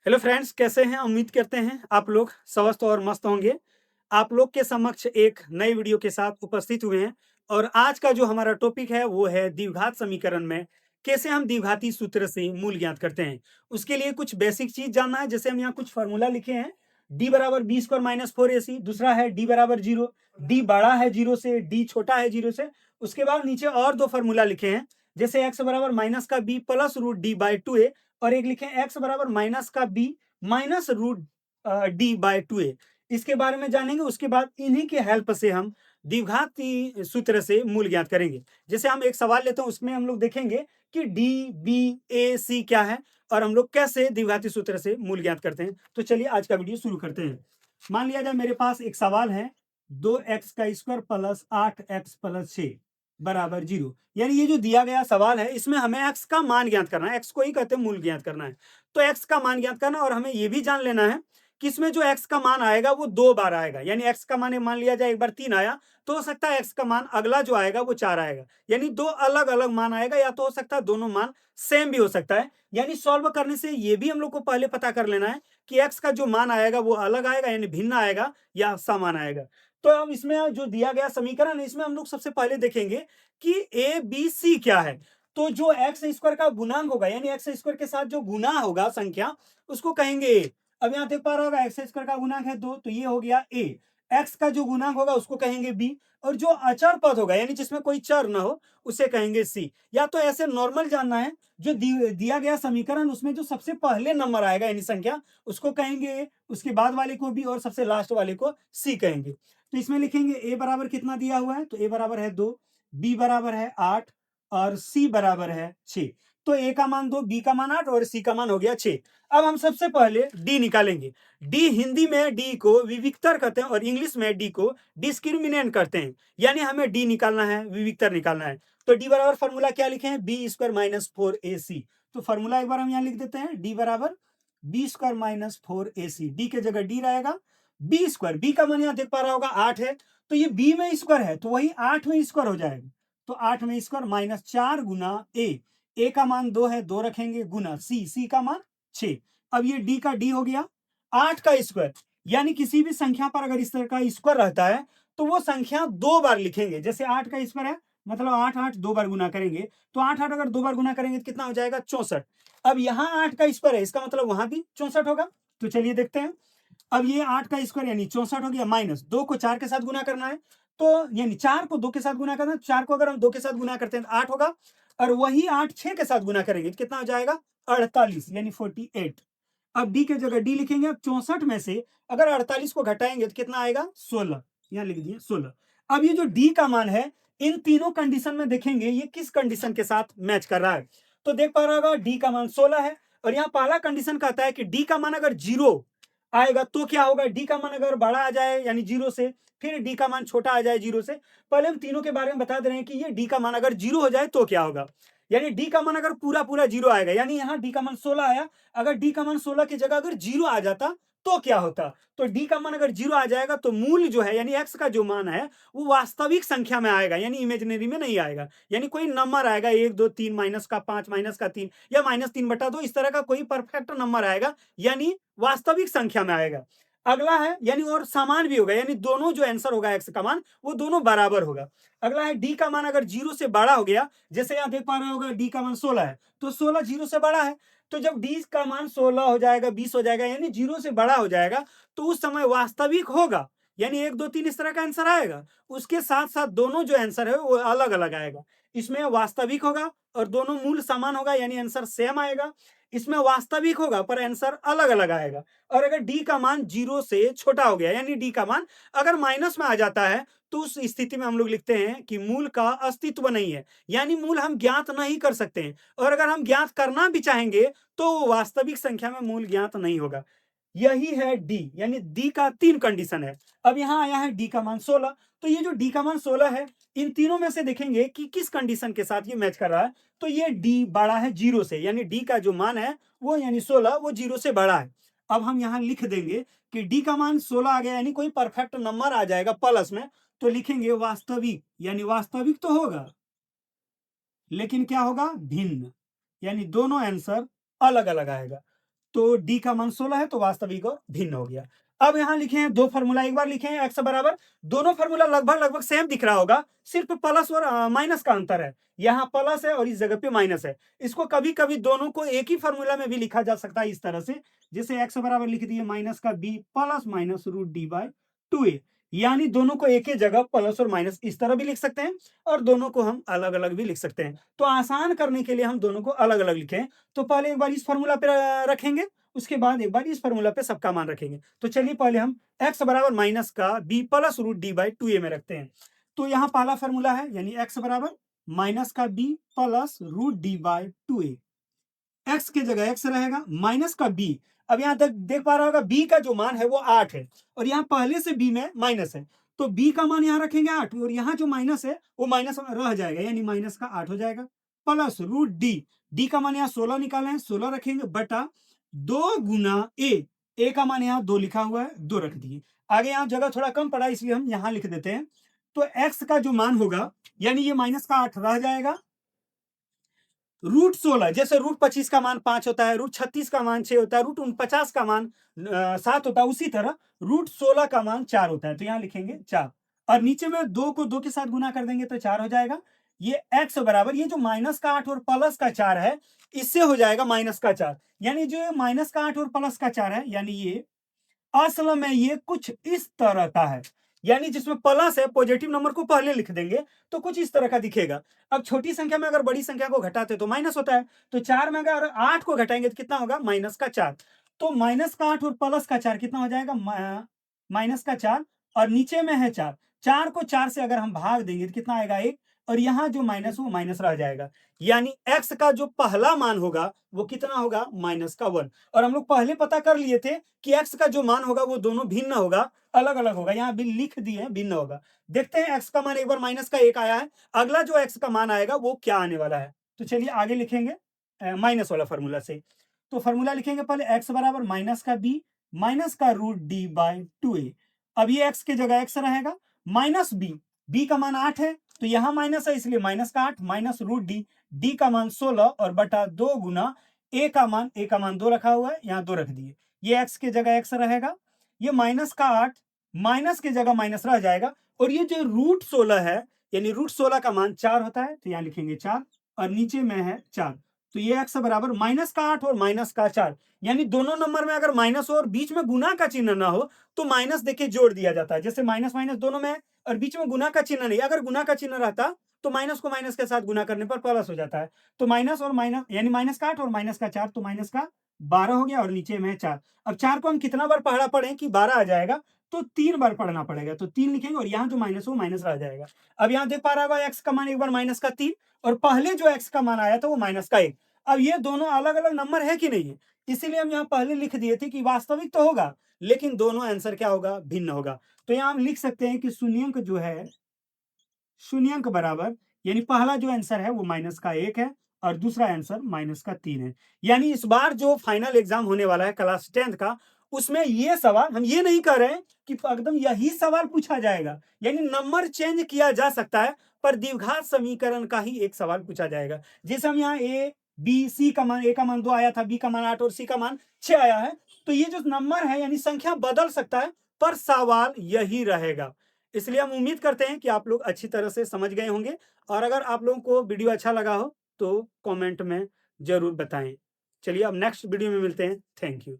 Hello friends, कैसे हैं? उम्मीद करते हैं आप लोग स्वस्थ और मस्त होंगे। आप लोग के समक्ष एक नई वीडियो के साथ उपस्थित हुए हैं और आज का जो हमारा टॉपिक है वो है द्विघात समीकरण में कैसे हम द्विघाती सूत्र से मूल ज्ञात करते हैं। उसके लिए कुछ बेसिक चीज जानना है। जैसे हम यहाँ कुछ फॉर्मूला लिखे हैं। डी बराबर बी स्क्वायर माइनस 4ac, दूसरा है डी बराबर जीरो, डी बड़ा है जीरो से, डी छोटा है जीरो से। उसके बाद नीचे और दो फॉर्मूला लिखे हैं। जैसे एक्स बराबर माइनस का b plus root d by 2a, और एक लिखे एक्स बराबर माइनस का b minus root d by 2a। इसके बारे में जानेंगे। उसके बाद इन्हीं के हेल्प से हम द्विघाती सूत्र से मूल ज्ञात करेंगे। जैसे हम एक सवाल लेते हैं, उसमें हम लोग देखेंगे कि डी बी ए सी क्या है और हम लोग कैसे द्विघाती सूत्र से मूल ज्ञात करते हैं। तो चलिए आज का वीडियो शुरू करते हैं। मान लिया जाए मेरे पास एक सवाल है, 2x² प्लस 8x प्लस 6 बराबर 0। यानी ये जो दिया गया सवाल है, इसमें हमें x का मान ज्ञात करना है। x को ही कहते हैं मूल ज्ञात करना है। तो x का मान ज्ञात करना, और हमें ये भी जान लेना है कि इसमें जो x का मान आएगा वो 2 बार आएगा। यानी x का मान मान लिया जाए एक बार 3 आया, तो हो सकता है x का मान अगला जो आएगा वो 4 आएगा। यानी दो अलग अलग मान आएगा, या तो हो सकता है दोनों मान सेम भी हो सकता है। यानी सॉल्व करने से ये भी हम लोग को पहले पता कर लेना है कि x का जो मान आएगा वो अलग आएगा, यानी भिन्न आएगा या समान आएगा। तो अब इसमें जो दिया गया समीकरण है, इसमें हम लोग सबसे पहले देखेंगे कि ए बी सी क्या है। तो जो एक्स स्क्वायर का गुणांक होगा, यानी एक्स स्क्वायर के साथ जो गुना होगा संख्या, उसको कहेंगे ए। अब यहां देख पा रहा होगा एक्स स्क्वायर का गुणांक है 2, तो ये हो गया ए। एक्स का जो गुणांक होगा उसको कहेंगे बी, और जो अचर पद होगा यानी जिसमें कोई चर ना हो उसे कहेंगे सी। या तो ऐसे नॉर्मल जानना है, जो दिया गया समीकरण उसमें जो सबसे पहले नंबर आएगा यानी संख्या, उसको कहेंगे ए, उसके बाद वाले को बी, और सबसे लास्ट वाले को सी कहेंगे। तो इसमें लिखेंगे ए बराबर कितना दिया हुआ है, तो ए बराबर है 2, बी बराबर है 8 और सी बराबर है 6। तो ए का मान 2, बी का मान 8 और सी का मान हो गया 6। अब हम सबसे पहले डी निकालेंगे। डी हिंदी में डी को विविक्तर कहते हैं और इंग्लिश में डी को डिस्क्रिमिनेंट करते हैं। यानी हमें डी निकालना है, विविक्तर निकालना है। तो डी बराबर फॉर्मूला क्या लिखे हैं, बी स्क्वायर माइनस 4ac। तो फॉर्मूला एक बार हम यहाँ लिख देते हैं, डी बराबर B square minus 4ac। D के जगह डी रहेगा, बी स्क्वायर, बी का मान यहाँ देख पा रहा होगा 8 है, तो ये बी में स्क्वायर है तो वही 8 में स्क्वायर हो जाएगा। तो 8 में स्क्वायर माइनस 4 गुना ए का मान 2 है, 2 रखेंगे, गुना सी का मान 6। अब ये डी का डी हो गया, 8 का स्क्वायर। यानी किसी भी संख्या पर अगर इस तरह का स्क्वायर रहता है तो वो संख्या 2 बार लिखेंगे। जैसे 8 का स्क्वायर है, मतलब 8 8 2 बार गुना करेंगे, तो 8 8 अगर 2 बार गुना करेंगे तो कितना हो जाएगा, 64। अब यहाँ 8 का स्क्वायर है, इसका मतलब वहां भी 64 होगा। तो चलिए देखते हैं। अब ये 8 का स्क्वायर यानी 64 हो गया, माइनस 2 को 4 के साथ गुना करना है, तो यानी 4 को 2 के साथ गुना करना है। 4 को अगर हम 2 के साथ गुना करते हैं तो 8 होगा, और वही 8 6 के साथ गुना करेंगे तो कितना हो जाएगा, 48 यानी 48। अब डी के जगह डी लिखेंगे। अब 64 में से अगर 48 को घटाएंगे तो कितना आएगा, 16। यहाँ लिख दिए 16। अब ये जो डी का मान है, इन तीनों कंडीशन में देखेंगे ये किस कंडीशन के साथ मैच कर रहा है। तो देख पा रहा होगा डी का मान 16 है, और यहाँ पहला कंडीशन कहता है कि डी का मान अगर 0 आएगा तो क्या होगा, डी का मान अगर बड़ा आ जाए यानी 0 से, फिर डी का मान छोटा आ जाए 0 से। पहले हम तीनों के बारे में बता दे रहे हैं कि ये डी का मान अगर 0 हो जाए तो क्या होगा। यानी डी का मान अगर पूरा पूरा 0 आएगा, यानी यहाँ डी का मान 16 आया, अगर डी का मान 16 की जगह अगर 0 आ जाता तो क्या होता। तो डी का मान अगर 0 आ जाएगा तो मूल जो है यानी एक्स का जो मान है वो वास्तविक संख्या में आएगा, यानी इमेजिनरी में नहीं आएगा। यानी कोई नंबर आएगा 1 2 3 माइनस का 5 माइनस का 3 या -3/2, इस तरह का कोई परफेक्ट नंबर आएगा, यानी वास्तविक संख्या में आएगा। अगला है यानी और समान भी होगा, यानी दोनों जो आंसर होगा एक्स का मान वो दोनों बराबर होगा। अगला है डी का मान अगर 0 से बड़ा हो गया, जैसे यहां देख पा रहे होगा डी का मान 16 है, तो 16 0 से बड़ा है। तो जब डी का मान 16 हो जाएगा, 20 हो जाएगा, यानी 0 से बड़ा हो जाएगा, तो उस समय वास्तविक होगा, यानी 1 2 3 इस तरह का आंसर आएगा। उसके साथ साथ दोनों जो आंसर है वो अलग अलग आएगा। इसमें वास्तविक होगा और दोनों मूल समान होगा, यानी आंसर सेम आएगा। इसमें वास्तविक होगा पर आंसर अलग अलग आएगा। और अगर डी का मान 0 से छोटा हो गया, यानी डी का मान अगर माइनस में आ जाता है, तो उस स्थिति में हम लोग लिखते हैं कि मूल का अस्तित्व नहीं है, यानी मूल हम ज्ञात नहीं कर सकते हैं। और अगर हम ज्ञात करना भी चाहेंगे तो वास्तविक संख्या में मूल ज्ञात नहीं होगा। यही है डी, यानी डी का 3 कंडीशन है। अब यहां आया है डी का मान 16। तो ये जो डी का मान 16 है, इन तीनों में से देखेंगे कि किस कंडीशन के साथ ये मैच कर रहा है। तो ये डी बड़ा है 0 से, यानी डी का जो मान है वो यानी 16 वो 0 से बड़ा है। अब हम यहां लिख देंगे कि डी का मान 16 आ गया, यानी कोई परफेक्ट नंबर आ जाएगा प्लस में, तो लिखेंगे वास्तविक, यानी वास्तविक तो होगा लेकिन क्या होगा, भिन्न, यानी दोनों आंसर अलग अलग आएगा। तो डी का मान 16 है, तो वास्तविक और भिन्न हो गया। अब यहाँ लिखे हैं दो फार्मूला, एक बार लिखे हैं एक्स बराबर, दोनों फार्मूला लगभग सेम दिख रहा होगा, सिर्फ प्लस और माइनस का अंतर है। यहाँ प्लस है और इस जगह पे माइनस है। इसको कभी कभी दोनों को एक ही फार्मूला में भी लिखा जा सकता है इस तरह से, जैसे एक्स बराबर लिख दिए माइनस का b plus minus root d by 2a, यानी दोनों को एक ही जगह प्लस और माइनस इस तरह भी लिख सकते हैं और दोनों को हम अलग अलग भी लिख सकते हैं। तो आसान करने के लिए हम दोनों को अलग अलग लिखें। तो पहले एक बार इस फॉर्मूला पे रखेंगे, उसके बाद एक बार इस फॉर्मूला पे सबका मान रखेंगे। तो चलिए पहले हम x बराबर माइनस का b plus root d by 2a में रखते हैं। तो यहाँ पहला फॉर्मूला है, यानी x बराबर माइनस का b plus root d by 2a। x की जगह x रहेगा, माइनस का b। अब यहाँ तक देख पा रहा होगा b का जो मान है वो 8 है और यहाँ पहले से b में माइनस है, तो b का मान यहाँ रखेंगे 8 और यहाँ जो माइनस है वो माइनस रह जाएगा, यानी माइनस का 8 हो जाएगा, प्लस रूट d का मान यहाँ 16 निकाले हैं, 16 रखेंगे बटा 2 गुना a का मान यहाँ 2 लिखा हुआ है, 2 रख दिए। आगे यहाँ जगह थोड़ा कम पड़ा इसलिए हम यहाँ लिख देते हैं। तो x का जो मान होगा, यानी ये माइनस का 8 रह जाएगा, रूट 16, जैसे रूट 25 का मान 5 होता है, रूट 36 का मान 6 होता है, रूट 49 का मान 7 होता है, उसी तरह रूट 16 का मान 4 होता है। तो यहाँ लिखेंगे 4 और नीचे में 2 को 2 के साथ गुना कर देंगे तो 4 हो जाएगा। ये x बराबर, ये जो माइनस का 8 और प्लस का 4 है, इससे हो जाएगा माइनस का 4, यानी जो माइनस का 8 और प्लस का 4 है, यानी ये असल में ये कुछ इस तरह का है, यानी जिसमें प्लस है पॉजिटिव नंबर को पहले लिख देंगे तो कुछ इस तरह का दिखेगा। अब छोटी संख्या में अगर बड़ी संख्या को घटाते तो माइनस होता है, तो 4 में अगर 8 को घटाएंगे तो कितना होगा, माइनस का 4। तो माइनस का 8 और प्लस का 4 कितना हो जाएगा, माइनस का 4 और नीचे में है 4, 4 को 4 से अगर हम भाग देंगे तो कितना आएगा 1 और यहाँ जो माइनस वो माइनस रह जाएगा, यानी x का जो पहला मान होगा वो कितना होगा, माइनस का 1। और हम लोग पहले पता कर लिए थे कि x का जो मान होगा वो दोनों भिन्न होगा, अलग अलग होगा, यहाँ भी लिख दिए भिन्न होगा। देखते हैं x का मान, एक बार माइनस का 1 आया है, अगला जो x का मान आएगा वो क्या आने वाला है। तो चलिए आगे लिखेंगे माइनस वाला फॉर्मूला से। तो फॉर्मूला लिखेंगे पहले x बराबर माइनस का b माइनस का रूट डी बाई 2a। अब ये x की जगह x रहेगा, माइनस b का मान 8 है तो यहाँ माइनस है इसलिए माइनस का 8 माइनस रूट d का मान 16 और बटा 2 गुना a का मान 2 रखा हुआ है, यहाँ 2 रख दिए। ये x की जगह x रहेगा, ये माइनस का 8 माइनस की जगह माइनस रह जाएगा और ये जो रूट 16 है, यानी रूट 16 का मान 4 होता है, तो यहाँ लिखेंगे 4 और नीचे में है 4। तो ये x बराबर माइनस का 8 और माइनस का 4, यानी दोनों नंबर में अगर माइनस हो और बीच में गुना का चिन्ह ना हो तो माइनस देखिए जोड़ दिया जाता है, जैसे माइनस माइनस दोनों में है और बीच में गुना का चिन्ह नहीं, अगर गुना का चिन्ह रहता तो माइनस को माइनस के साथ गुना करने पर प्लस हो जाता है। तो माइनस और माइनस, यानी माइनस का 8 और माइनस का 4, तो माइनस का 12 हो गया और नीचे में है 4। अब 4 को हम कितना बार पढ़ा पढ़े कि 12 आ जाएगा, तो 3 बार पढ़ना पड़ेगा, तो 3 लिखेंगे और यहाँ जो माइनस हो माइनस रह जाएगा। अब यहाँ देख पा रहा होगा x का मान एक बार माइनस का 3 और पहले जो x का मान आया था वो माइनस का 1। अब ये दोनों अलग अलग नंबर है कि नहीं है, इसीलिए हम यहाँ पहले लिख दिए थे कि वास्तविक तो होगा लेकिन दोनों आंसर क्या होगा, भिन्न होगा। तो यहाँ हम लिख सकते हैं कि शून्यंक जो है, शून्यंक बराबर, यानी पहला जो आंसर है वो माइनस का 1 है और दूसरा आंसर माइनस का 3 है। यानी इस बार जो फाइनल एग्जाम होने वाला है क्लास 10th का, उसमें ये सवाल, हम ये नहीं कर रहे हैं कि एकदम यही सवाल पूछा जाएगा, यानी नंबर चेंज किया जा सकता है पर द्विघात समीकरण का ही एक सवाल पूछा जाएगा। जैसे हम यहाँ ए बी सी का मान, ए का मान 2 आया था, बी का मान 8 और सी का मान 6 आया है, तो ये जो नंबर है यानी संख्या बदल सकता है पर सवाल यही रहेगा। इसलिए हम उम्मीद करते हैं कि आप लोग अच्छी तरह से समझ गए होंगे और अगर आप लोगों को वीडियो अच्छा लगा हो तो कमेंट में जरूर बताएं। चलिए अब नेक्स्ट वीडियो में मिलते हैं। Thank you.